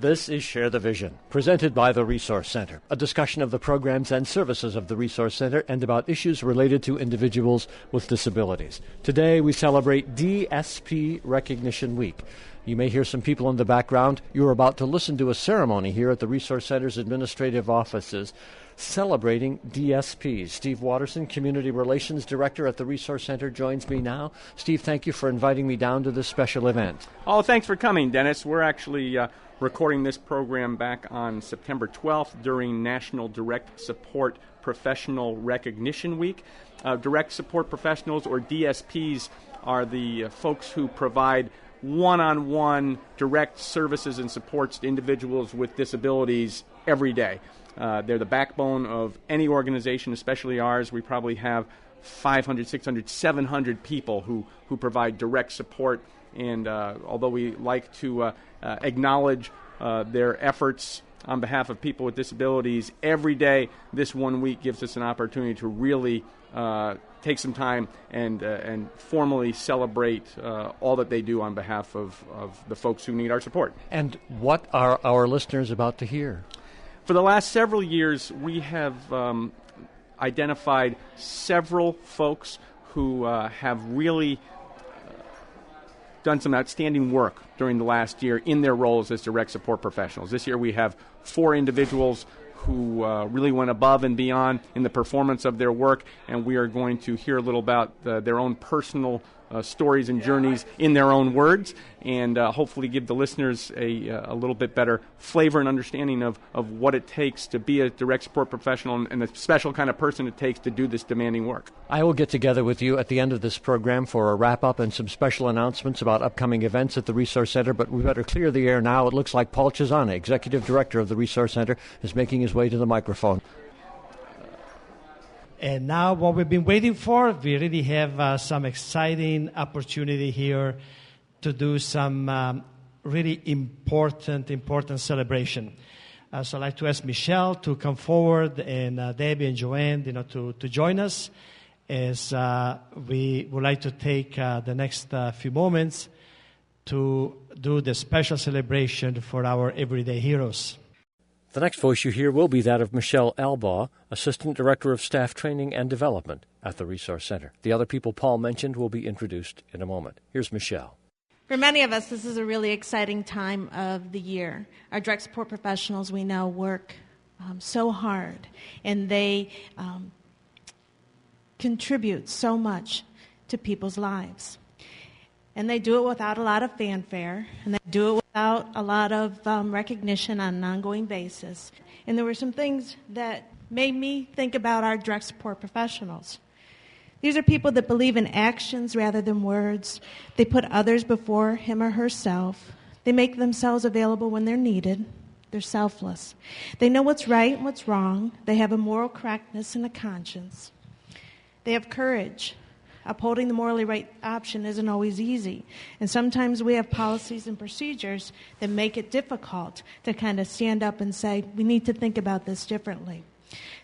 This is Share the Vision, presented by the Resource Center, a discussion of the programs and services of the Resource Center and about issues related to individuals with disabilities. Today we celebrate DSP Recognition Week. You may hear some people in the background. You're about to listen to a ceremony here at the Resource Center's administrative offices celebrating DSPs. Steve Watterson, Community Relations Director at the Resource Center, joins me now. Steve, thank you for inviting me down to this special event. Oh, thanks for coming, Dennis. We're actually recording this program back on September 12th during National Direct Support Professional Recognition Week. Direct Support Professionals, or DSPs, are the folks who provide one-on-one direct services and supports to individuals with disabilities every day. They're the backbone of any organization, especially ours. We probably have 500, 600, 700 people who provide direct support. And although we like to acknowledge their efforts on behalf of people with disabilities every day, this 1 week gives us an opportunity to really take some time and formally celebrate all that they do on behalf of the folks who need our support. And what are our listeners about to hear? For the last several years, we have identified several folks who have really done some outstanding work during the last year in their roles as direct support professionals. This year we have 4 individuals who really went above and beyond in the performance of their work, and we are going to hear a little about their own personal stories and journeys in their own words, and hopefully give the listeners a little bit better flavor and understanding of what it takes to be a direct support professional and the special kind of person it takes to do this demanding work. I will get together with you at the end of this program for a wrap-up and some special announcements about upcoming events at the Resource Center, but we better clear the air now. It looks like Paul Chisana, Executive Director of the Resource Center, is making his way to the microphone. And now what we've been waiting for, we really have some exciting opportunity here to do some really important celebration. So I'd like to ask Michelle to come forward and Debbie and Joanne, to join us as we would like to take the next few moments to do the special celebration for our everyday heroes. The next voice you hear will be that of Michelle Albaugh, Assistant Director of Staff Training and Development at the Resource Center. The other people Paul mentioned will be introduced in a moment. Here's Michelle. For many of us, this is a really exciting time of the year. Our direct support professionals, we know, work so hard, and they contribute so much to people's lives. And they do it without a lot of fanfare, and they do it without a lot of recognition on an ongoing basis. And there were some things that made me think about our direct support professionals. These are people that believe in actions rather than words. They put others before him or herself. They make themselves available when they're needed. They're selfless. They know what's right and what's wrong. They have a moral correctness and a conscience. They have courage. Upholding the morally right option isn't always easy. And sometimes we have policies and procedures that make it difficult to kind of stand up and say, we need to think about this differently.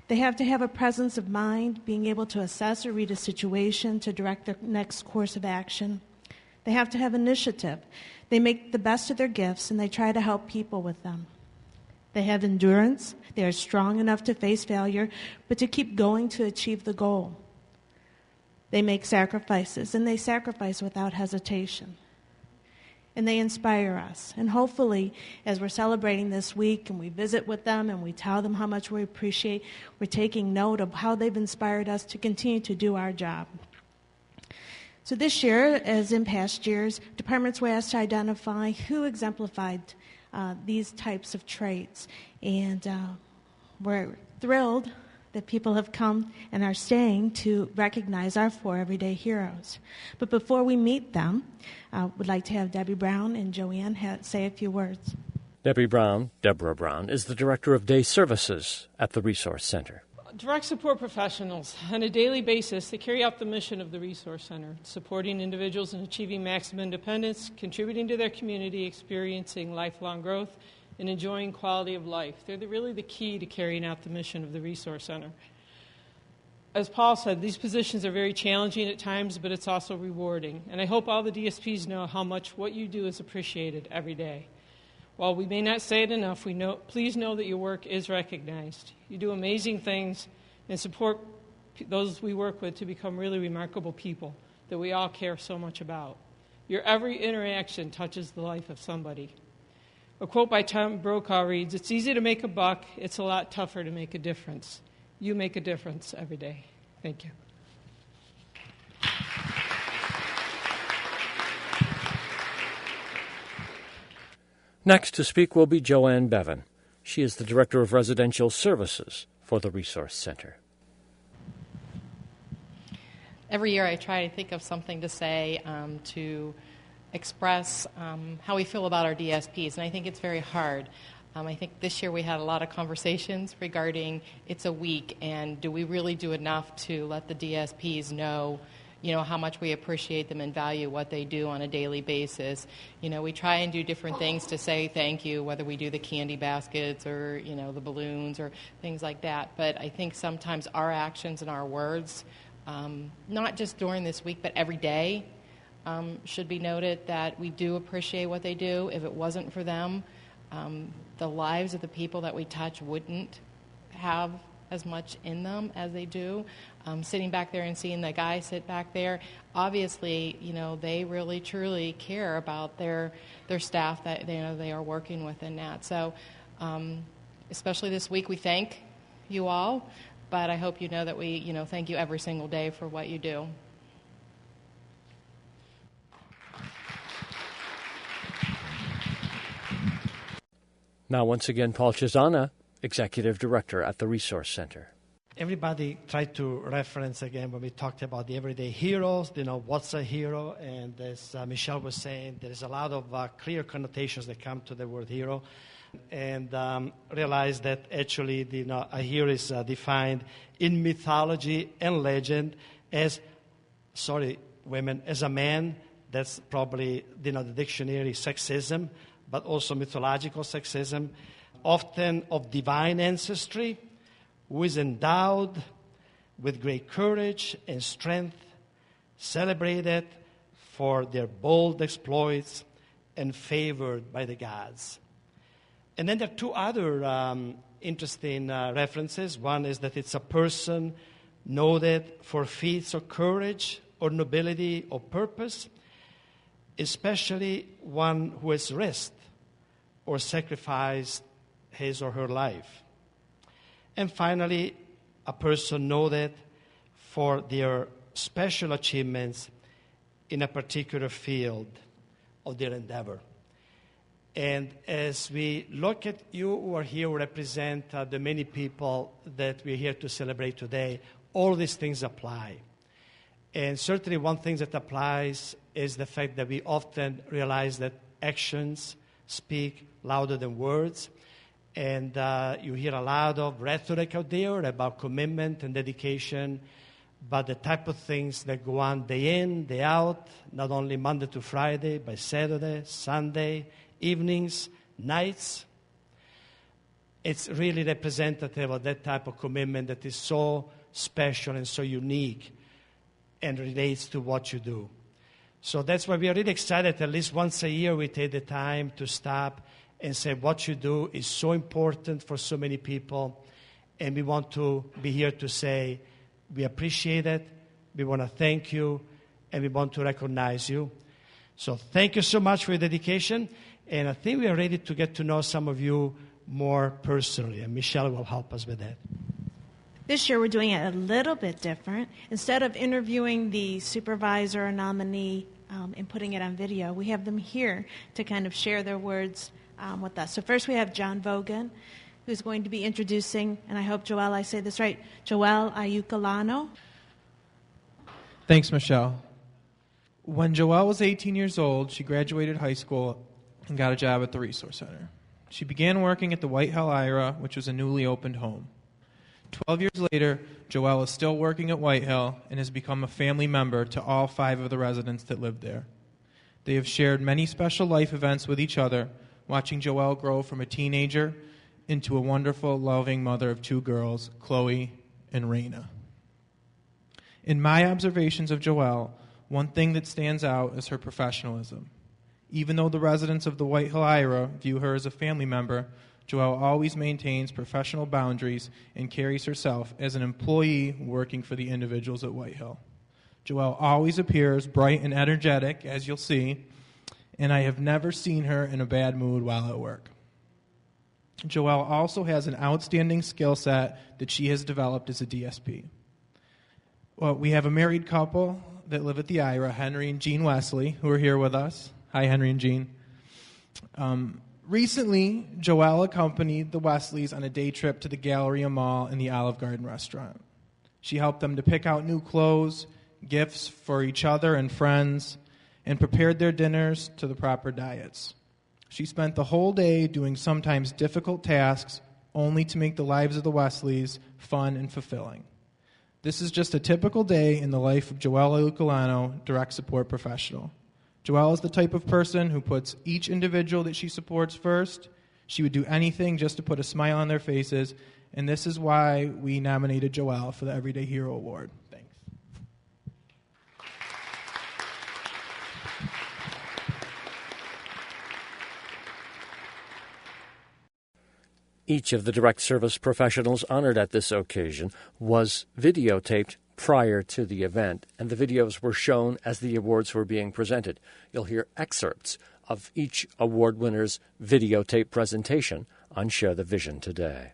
They have to have a presence of mind, being able to assess or read a situation to direct their next course of action. They have to have initiative. They make the best of their gifts, and they try to help people with them. They have endurance. They are strong enough to face failure, but to keep going to achieve the goal. They make sacrifices, and they sacrifice without hesitation. And they inspire us. And hopefully, as we're celebrating this week and we visit with them and we tell them how much we appreciate, we're taking note of how they've inspired us to continue to do our job. So this year, as in past years, departments were asked to identify who exemplified these types of traits. And we're thrilled that people have come and are staying to recognize our 4 everyday heroes. But before we meet them, we'd like to have Debbie Brown and Joanne say a few words. Deborah Brown, is the Director of Day Services at the Resource Center. Direct support professionals, on a daily basis, they carry out the mission of the Resource Center, supporting individuals in achieving maximum independence, contributing to their community, experiencing lifelong growth, and enjoying quality of life. They're really the key to carrying out the mission of the Resource Center. As Paul said, these positions are very challenging at times, but it's also rewarding. And I hope all the DSPs know how much what you do is appreciated every day. While we may not say it enough, please know that your work is recognized. You do amazing things and support those we work with to become really remarkable people that we all care so much about. Your every interaction touches the life of somebody. A quote by Tom Brokaw reads, "It's easy to make a buck. It's a lot tougher to make a difference." You make a difference every day. Thank you. Next to speak will be Joanne Bevan. She is the Director of Residential Services for the Resource Center. Every year I try to think of something to say to express how we feel about our DSPs, and I think it's very hard. I think this year we had a lot of conversations regarding it's a week, and do we really do enough to let the DSPs know, how much we appreciate them and value what they do on a daily basis. We try and do different things to say thank you, whether we do the candy baskets or, the balloons or things like that. But I think sometimes our actions and our words, not just during this week, but every day, should be noted that we do appreciate what they do. If it wasn't for them, the lives of the people that we touch wouldn't have as much in them as they do. Sitting back there and seeing the guy sit back there, obviously, they really truly care about their staff that they are working with in that. So, especially this week, we thank you all, but I hope you know that we, thank you every single day for what you do. Now, once again, Paul Chisana, Executive Director at the Resource Center. Everybody tried to reference again when we talked about the everyday heroes, what's a hero? And as Michelle was saying, there is a lot of clear connotations that come to the word hero. And realize that actually a hero is defined in mythology and legend as, as a man. That's probably the dictionary sexism, but also mythological sexism, often of divine ancestry, who is endowed with great courage and strength, celebrated for their bold exploits, and favored by the gods. And then there are two other interesting references. One is that it's a person noted for feats of courage or nobility or purpose, especially one who has risked or sacrificed his or her life. And finally, a person noted for their special achievements in a particular field of their endeavor. And as we look at you who are here, who represent the many people that we're here to celebrate today, all these things apply. And certainly one thing that applies is the fact that we often realize that actions speak louder than words. And you hear a lot of rhetoric out there about commitment and dedication, but the type of things that go on day in, day out, not only Monday to Friday, but Saturday, Sunday, evenings, nights, it's really representative of that type of commitment that is so special and so unique and relates to what you do. So that's why we are really excited. At least once a year we take the time to stop and say what you do is so important for so many people, and we want to be here to say we appreciate it, we want to thank you, and we want to recognize you. So thank you so much for your dedication, and I think we are ready to get to know some of you more personally, and Michelle will help us with that. This year we're doing it a little bit different. Instead of interviewing the supervisor or nominee and putting it on video, we have them here to kind of share their words with us. So first we have John Vogan, who's going to be introducing, and I hope, Joelle, I say this right, Joelle Ayukalano. Thanks, Michelle. When Joelle was 18 years old, she graduated high school and got a job at the Resource Center. She began working at the White Hill IRA, which was a newly opened home. 12 years later, Joelle is still working at White Hill and has become a family member to all 5 of the residents that live there. They have shared many special life events with each other, watching Joelle grow from a teenager into a wonderful, loving mother of 2 girls, Chloe and Raina. In my observations of Joelle, one thing that stands out is her professionalism. Even though the residents of the White Hill IRA view her as a family member, Joelle always maintains professional boundaries and carries herself as an employee working for the individuals at White Hill. Joelle always appears bright and energetic, as you'll see, and I have never seen her in a bad mood while at work. Joelle also has an outstanding skill set that she has developed as a DSP. Well, we have a married couple that live at the IRA, Henry and Jean Wesley, who are here with us. Hi, Henry and Jean. Recently, Joelle accompanied the Wesleys on a day trip to the Galleria Mall and the Olive Garden restaurant. She helped them to pick out new clothes, gifts for each other and friends, and prepared their dinners to the proper diets. She spent the whole day doing sometimes difficult tasks only to make the lives of the Wesleys fun and fulfilling. This is just a typical day in the life of Joelle Ucolano, direct support professional. Joelle is the type of person who puts each individual that she supports first. She would do anything just to put a smile on their faces, and this is why we nominated Joelle for the Everyday Hero Award. Thanks. Each of the direct service professionals honored at this occasion was videotaped prior to the event, and the videos were shown as the awards were being presented. You'll hear excerpts of each award winner's videotape presentation on Share the Vision today.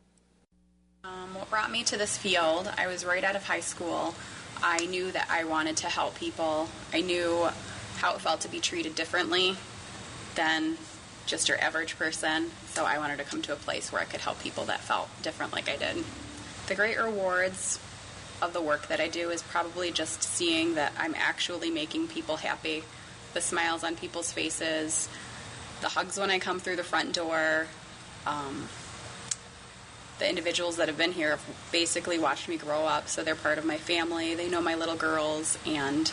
What brought me to this field, I was right out of high school. I knew that I wanted to help people. I knew how it felt to be treated differently than just your average person, so I wanted to come to a place where I could help people that felt different like I did. The great rewards of the work that I do is probably just seeing that I'm actually making people happy. The smiles on people's faces, the hugs when I come through the front door. The individuals that have been here have basically watched me grow up, so they're part of my family. They know my little girls, and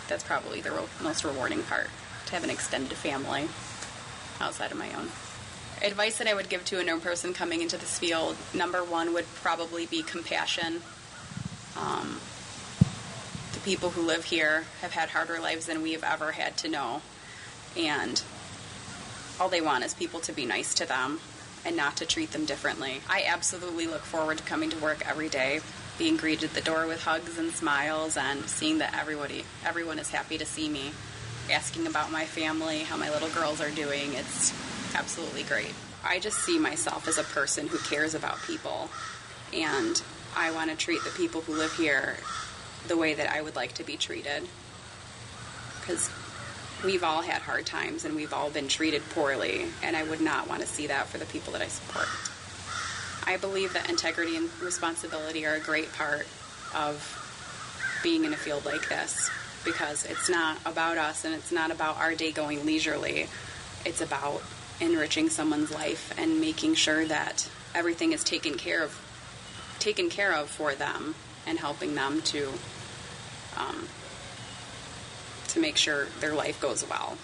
that's probably the most rewarding part, to have an extended family outside of my own. Advice that I would give to a new person coming into this field, number one would probably be compassion. The people who live here have had harder lives than we have ever had to know, and all they want is people to be nice to them and not to treat them differently. I absolutely look forward to coming to work every day, being greeted at the door with hugs and smiles, and seeing that everyone is happy to see me, asking about my family, how my little girls are doing. It's absolutely great. I just see myself as a person who cares about people, and I want to treat the people who live here the way that I would like to be treated, because we've all had hard times and we've all been treated poorly, and I would not want to see that for the people that I support. I believe that integrity and responsibility are a great part of being in a field like this, because it's not about us and it's not about our day going leisurely. It's about enriching someone's life and making sure that everything is taken care of for them, and helping them to make sure their life goes well.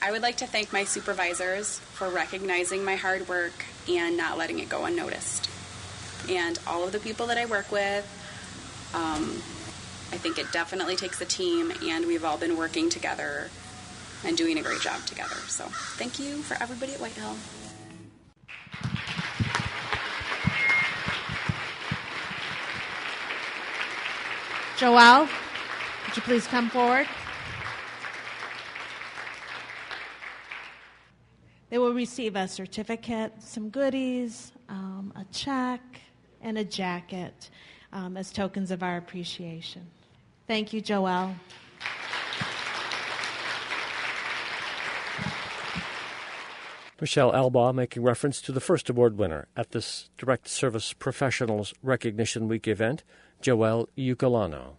I would like to thank my supervisors for recognizing my hard work and not letting it go unnoticed. And all of the people that I work with, I think it definitely takes a team, and we've all been working together and doing a great job together. So thank you for everybody at White Hill. Joelle, would you please come forward? They will receive a certificate, some goodies, a check, and a jacket as tokens of our appreciation. Thank you, Joelle. Michelle Albaugh making reference to the first award winner at this Direct Service Professionals Recognition Week event, Joelle Ucolano.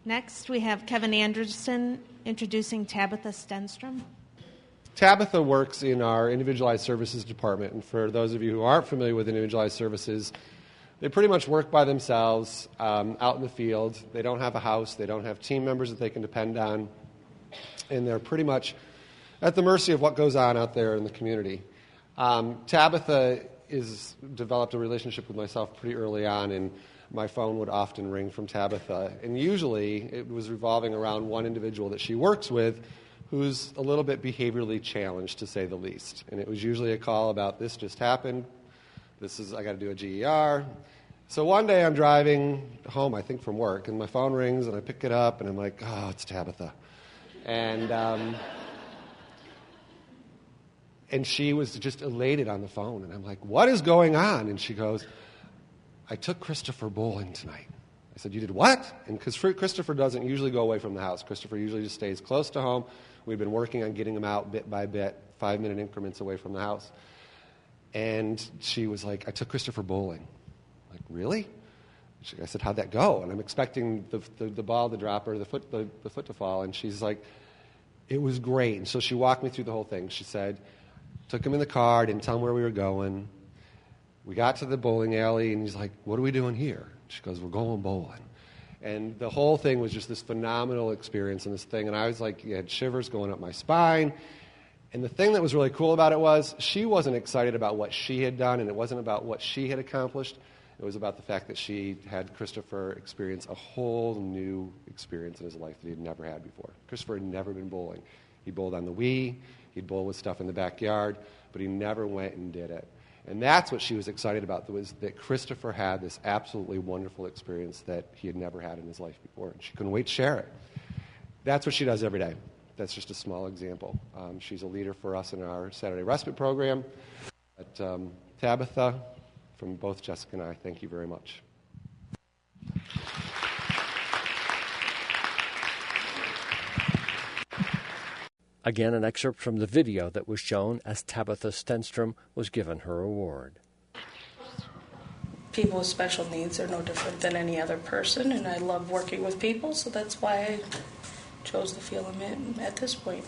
Next, we have Kevin Anderson introducing Tabitha Stenstrom. Tabitha works in our Individualized Services Department, and for those of you who aren't familiar with Individualized Services, they pretty much work by themselves out in the field. They don't have a house. They don't have team members that they can depend on, and they're pretty much at the mercy of what goes on out there in the community. Tabitha has developed a relationship with myself pretty early on, and my phone would often ring from Tabitha. And usually it was revolving around one individual that she works with who's a little bit behaviorally challenged, to say the least. And it was usually a call about, this just happened, I got to do a GER. So one day I'm driving home, I think from work, and my phone rings, and I pick it up, and I'm like, oh, it's Tabitha. And she was just elated on the phone, and I'm like, what is going on? And she goes, I took Christopher bowling tonight. I said, you did what? And because Christopher doesn't usually go away from the house. Christopher usually just stays close to home. We've been working on getting him out bit by bit, 5-minute increments away from the house. And she was like, I took Christopher bowling. I'm like, really? I said, how'd that go? And I'm expecting the ball to drop or the foot to fall. And she's like, it was great. And so she walked me through the whole thing. She said, took him in the car, didn't tell him where we were going. We got to the bowling alley, and he's like, what are we doing here? She goes, we're going bowling. And the whole thing was just this phenomenal experience and this thing. And I was like, you had shivers going up my spine. And the thing that was really cool about it was she wasn't excited about what she had done, and it wasn't about what she had accomplished. It was about the fact that she had Christopher experience a whole new experience in his life that he had never had before. Christopher had never been bowling. He bowled on the Wii. He'd bowl with stuff in the backyard, but he never went and did it. And that's what she was excited about, was that Christopher had this absolutely wonderful experience that he had never had in his life before, and she couldn't wait to share it. That's what she does every day. That's just a small example. She's a leader for us in our Saturday Respite program. But Tabitha, from both Jessica and I, thank you very much. Again, an excerpt from the video that was shown as Tabitha Stenstrom was given her award. People with special needs are no different than any other person, and I love working with people, so that's why I chose the field I'm in at this point.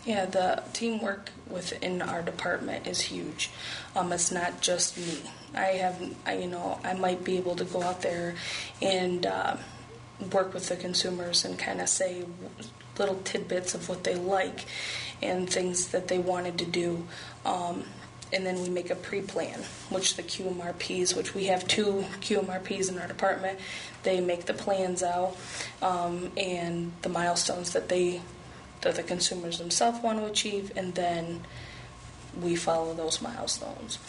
Yeah, the teamwork within our department is huge. It's not just me. I might be able to go out there and work with the consumers and kind of say little tidbits of what they like and things that they wanted to do. And then we make a pre-plan, which the QMRPs, which we have 2 QMRPs in our department, they make the plans out and the milestones that the consumers themselves want to achieve, and then we follow those milestones.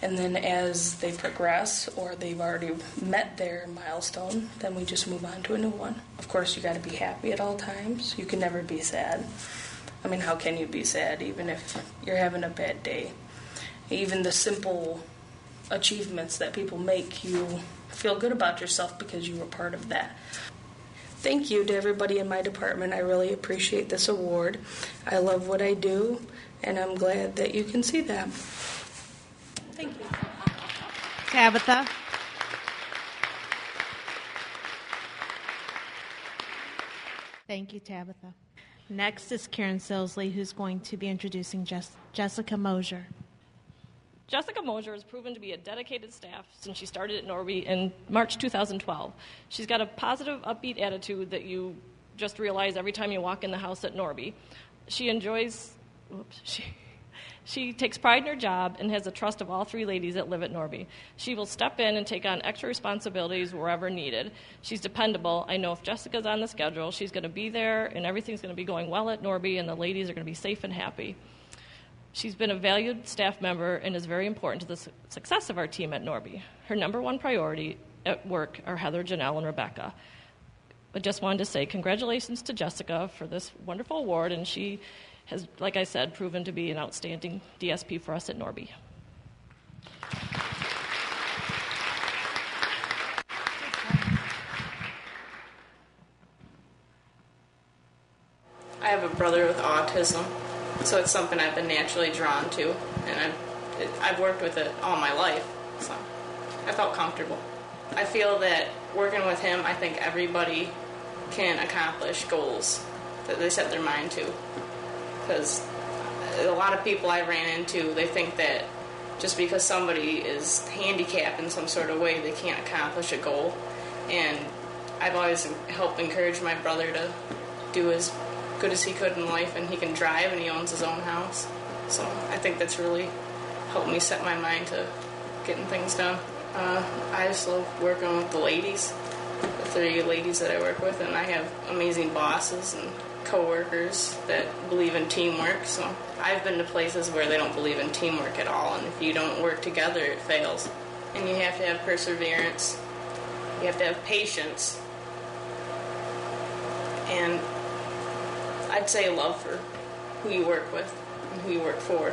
And then as they progress or they've already met their milestone, then we just move on to a new one. Of course, you got to be happy at all times. You can never be sad. I mean, how can you be sad even if you're having a bad day? Even the simple achievements that people make, you feel good about yourself because you were part of that. Thank you to everybody in my department. I really appreciate this award. I love what I do, and I'm glad that you can see that. Thank you. Tabitha. Thank you, Tabitha. Next is Karen Silsley, who's going to be introducing Jessica Mosier. Jessica Mosier has proven to be a dedicated staff since she started at Norby in March 2012. She's got a positive, upbeat attitude that you just realize every time you walk in the house at Norby. She takes pride in her job and has the trust of all 3 ladies that live at Norby. She will step in and take on extra responsibilities wherever needed. She's dependable. I know if Jessica's on the schedule, she's going to be there, and everything's going to be going well at Norby, and the ladies are going to be safe and happy. She's been a valued staff member and is very important to the success of our team at Norby. Her number 1 priority at work are Heather, Janelle, and Rebecca. I just wanted to say congratulations to Jessica for this wonderful award, and she has, like I said, proven to be an outstanding DSP for us at Norby. I have a brother with autism, so it's something I've been naturally drawn to, and I've worked with it all my life, so I felt comfortable. I feel that working with him, I think everybody can accomplish goals that they set their mind to, because a lot of people I ran into, they think that just because somebody is handicapped in some sort of way, they can't accomplish a goal, and I've always helped encourage my brother to do as good as he could in life, and he can drive and he owns his own house. So I think that's really helped me set my mind to getting things done. I just love working with the ladies, the 3 ladies that I work with, and I have amazing bosses and coworkers that believe in teamwork. So I've been to places where they don't believe in teamwork at all, and if you don't work together, it fails. And you have to have perseverance. You have to have patience. And I'd say love for who you work with and who you work for.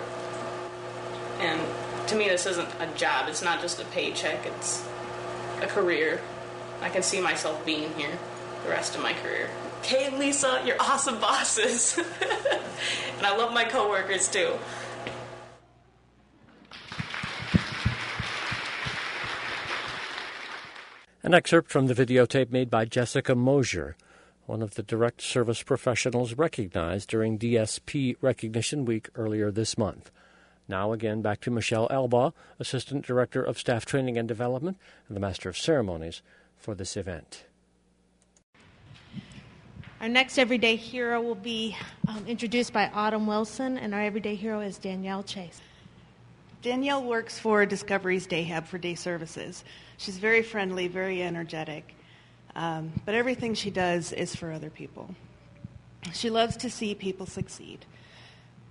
And to me, this isn't a job. It's not just a paycheck. It's a career. I can see myself being here the rest of my career. Kay and Lisa, you're awesome bosses. And I love my coworkers, too. An excerpt from the videotape made by Jessica Mosier, one of the direct service professionals recognized during DSP Recognition Week earlier this month. Now again, back to Michelle Elbaugh, Assistant Director of Staff Training and Development and the Master of Ceremonies for this event. Our next Everyday Hero will be introduced by Autumn Wilson, and our Everyday Hero is Danielle Chase. Danielle works for Discovery's Day Hub for Day Services. She's very friendly, very energetic, but everything she does is for other people. She loves to see people succeed.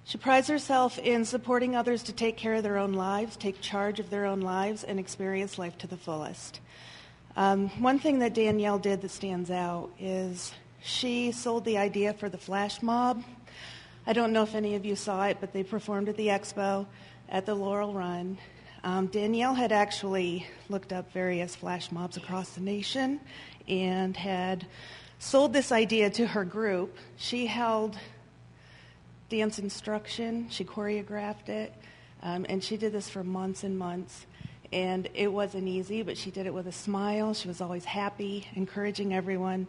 She prides herself in supporting others to take care of their own lives, take charge of their own lives, and experience life to the fullest. One thing that Danielle did that stands out is she sold the idea for the flash mob. I don't know if any of you saw it, but they performed at the expo at the Laurel Run. Danielle had actually looked up various flash mobs across the nation and had sold this idea to her group. She held dance instruction, she choreographed it, and she did this for months and months. And it wasn't easy, but she did it with a smile. She was always happy, encouraging everyone.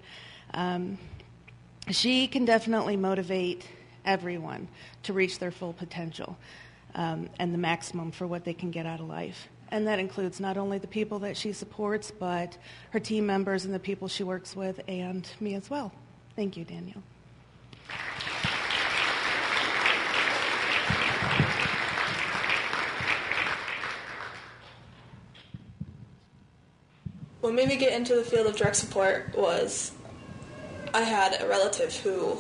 She can definitely motivate everyone to reach their full potential and the maximum for what they can get out of life. And that includes not only the people that she supports, but her team members and the people she works with, and me as well. Thank you, Danielle. What made me get into the field of direct support was I had a relative who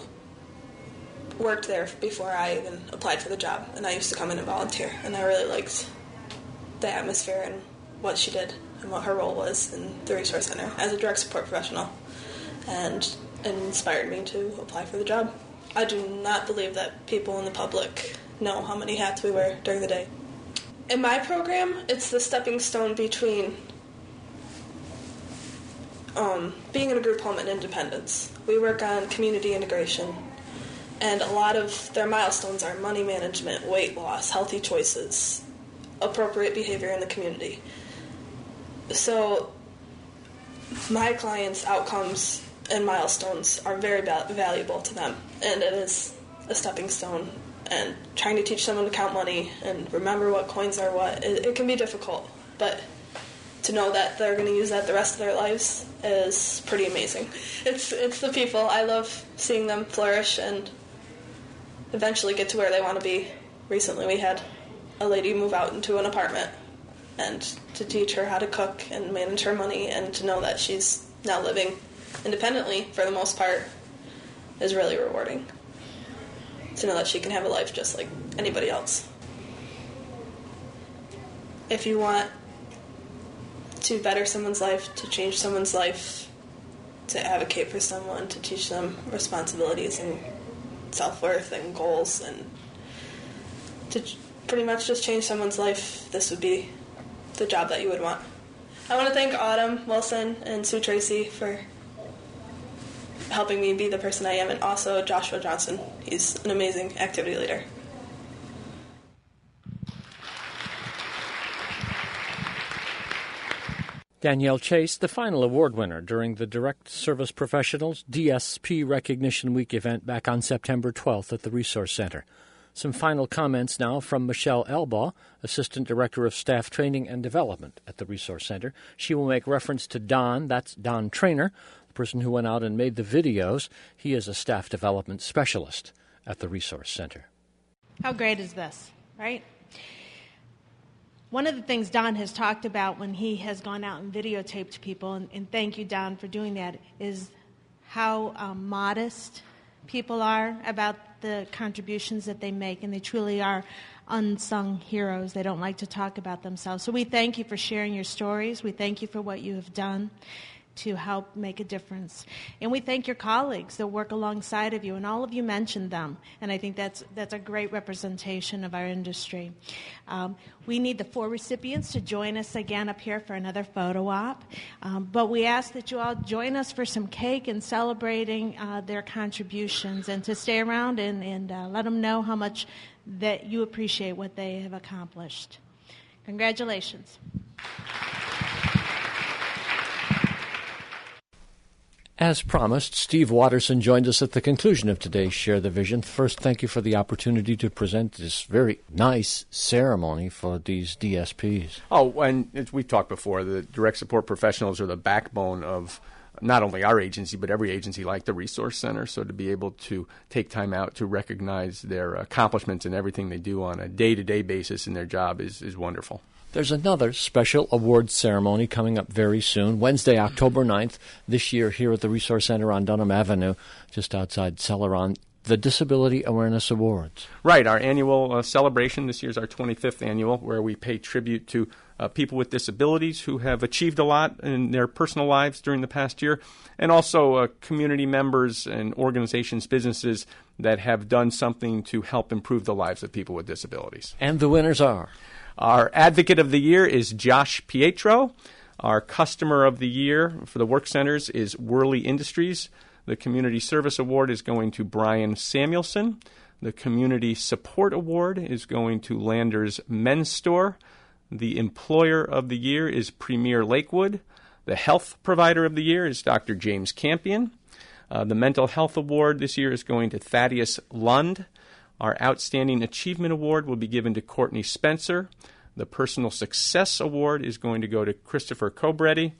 worked there before I even applied for the job, and I used to come in and volunteer, and I really liked the atmosphere and what she did and what her role was in the Resource Center as a direct support professional, and it inspired me to apply for the job. I do not believe that people in the public know how many hats we wear during the day. In my program, it's the stepping stone between being in a group home and independence. We work on community integration, and a lot of their milestones are money management, weight loss, healthy choices, appropriate behavior in the community. So my clients' outcomes and milestones are very valuable to them, and it is a stepping stone. And trying to teach someone to count money and remember what coins are what, it can be difficult, but to know that they're going to use that the rest of their lives is pretty amazing. It's the people. I love seeing them flourish and eventually get to where they want to be. Recently we had a lady move out into an apartment, and to teach her how to cook and manage her money and to know that she's now living independently for the most part is really rewarding. To know that she can have a life just like anybody else. If you want to better someone's life, to change someone's life, to advocate for someone, to teach them responsibilities and self-worth and goals, and to pretty much just change someone's life, this would be the job that you would want. I want to thank Autumn Wilson and Sue Tracy for helping me be the person I am, and also Joshua Johnson. He's an amazing activity leader. Danielle Chase, the final award winner during the Direct Service Professionals DSP Recognition Week event back on September 12th at the Resource Center. Some final comments now from Michelle Elbaugh, Assistant Director of Staff Training and Development at the Resource Center. She will make reference to Don, that's Don Trainer, the person who went out and made the videos. He is a staff development specialist at the Resource Center. How great is this, right? One of the things Don has talked about when he has gone out and videotaped people, and thank you, Don, for doing that, is how modest people are about the contributions that they make, and they truly are unsung heroes. They don't like to talk about themselves. So we thank you for sharing your stories. We thank you for what you have done to help make a difference. And we thank your colleagues that work alongside of you, and all of you mentioned them, and I think that's a great representation of our industry. We need the 4 recipients to join us again up here for another photo op, but we ask that you all join us for some cake and celebrating their contributions, and to stay around and let them know how much that you appreciate what they have accomplished. Congratulations. As promised, Steve Watterson joined us at the conclusion of today's Share the Vision. First, thank you for the opportunity to present this very nice ceremony for these DSPs. Oh, and as we've talked before, the direct support professionals are the backbone of not only our agency, but every agency like the Resource Center. So to be able to take time out to recognize their accomplishments and everything they do on a day-to-day basis in their job is wonderful. There's another special awards ceremony coming up very soon, Wednesday, October 9th, this year here at the Resource Center on Dunham Avenue, just outside Celeron, the Disability Awareness Awards. Right, our annual celebration. This year's our 25th annual, where we pay tribute to people with disabilities who have achieved a lot in their personal lives during the past year, and also community members and organizations, businesses that have done something to help improve the lives of people with disabilities. And the winners are? Our Advocate of the Year is Josh Pietro. Our Customer of the Year for the Work Centers is Worley Industries. The Community Service Award is going to Brian Samuelson. The Community Support Award is going to Landers Men's Store. The Employer of the Year is Premier Lakewood. The Health Provider of the Year is Dr. James Campion. The Mental Health Award this year is going to Thaddeus Lund. Our Outstanding Achievement Award will be given to Courtney Spencer. The Personal Success Award is going to go to Christopher Cobretti.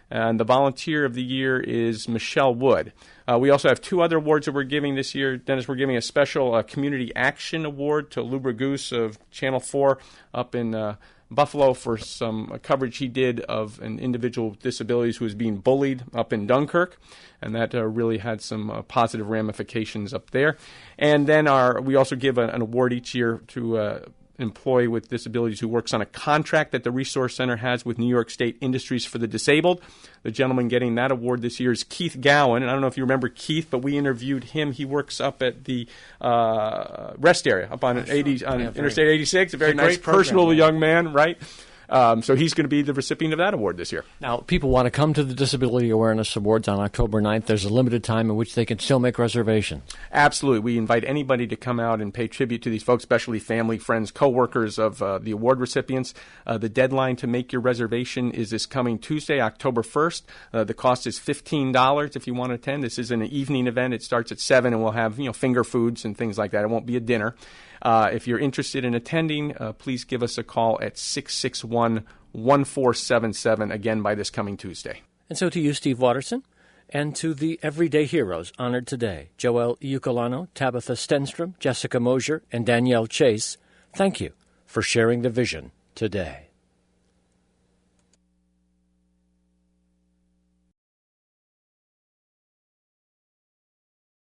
And the Volunteer of the Year is Michelle Wood. We also have 2 other awards that we're giving this year. Dennis, we're giving a special Community Action Award to Lou Bragoose of Channel 4 up in Buffalo for some coverage he did of an individual with disabilities who was being bullied up in Dunkirk, and that really had some positive ramifications up there. And then we also give an award each year to employee with disabilities who works on a contract that the Resource Center has with New York State Industries for the Disabled. The gentleman getting that award this year is Keith Gowan. And I don't know if you remember Keith, but we interviewed him. He works up at the rest area up on Interstate 86. A very nice, personal young man, right? So he's going to be the recipient of that award this year. Now, people want to come to the Disability Awareness Awards on October 9th. There's a limited time in which they can still make reservations. Absolutely. We invite anybody to come out and pay tribute to these folks, especially family, friends, co-workers of the award recipients. The deadline to make your reservation is this coming Tuesday, October 1st. The cost is $15 if you want to attend. This is an evening event. It starts at 7, and we'll have finger foods and things like that. It won't be a dinner. If you're interested in attending, please give us a call at 661-1477, again, by this coming Tuesday. And so to you, Steve Watterson, and to the everyday heroes honored today, Joelle Iucolano, Tabitha Stenstrom, Jessica Mosier, and Danielle Chase, thank you for sharing the vision today.